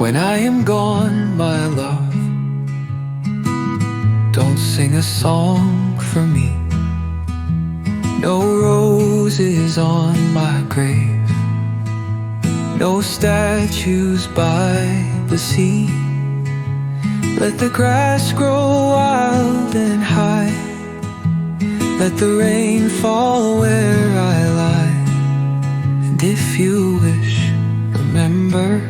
When I am gone, my love, don't sing a song for me. No roses on my grave, no statues by the sea. Let the grass grow wild and high, let the rain fall where I lie. And if you wish, remember.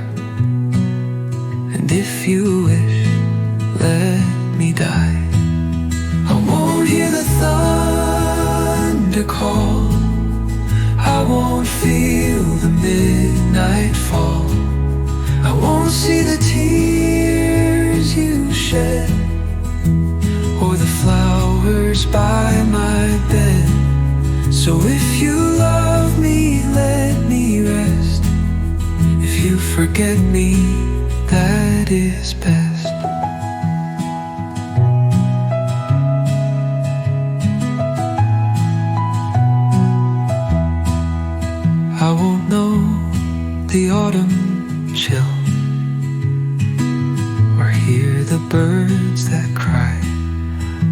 And if you wish, let me die. I won't hear the thunder call, I won't feel the midnight fall, I won't see the tears you shed, or the flowers by my bed. So if you love me, let me rest. If you forget me, that is best. I won't know the autumn chill, or hear the birds that cry.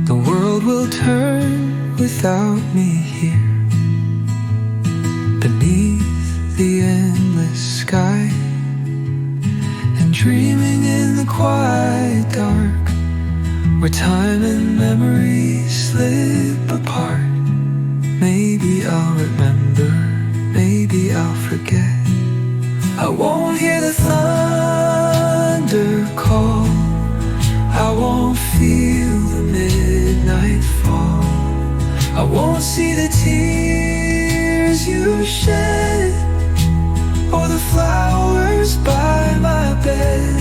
The world will turn without me here, beneath the endless sky, and dreaming in the quiet dark, where time and memory slip apart. Maybe I'll remember, maybe I'll forget. I won't hear the thunder call, I won't feel the midnight fall, I won't see the tears you shed, or the flowers by my bed.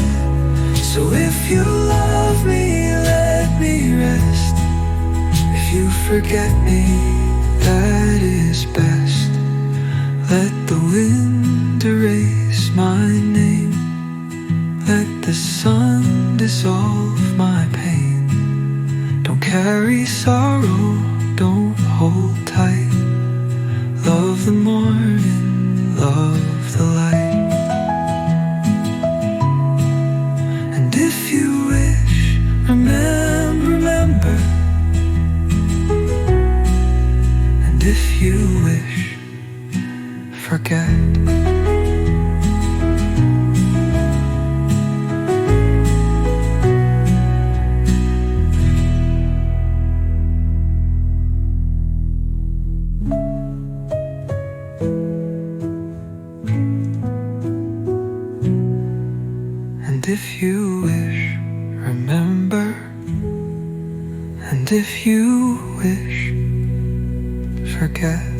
So if you love me, let me rest. If you forget me, that is best. Let the wind erase my name, let the sun dissolve my pain. Don't carry sorrow, don't hold tight. Love the morning, love the light. And if you wish, remember. And if you wish, forget. And if you wish, remember. And if you wish, forget.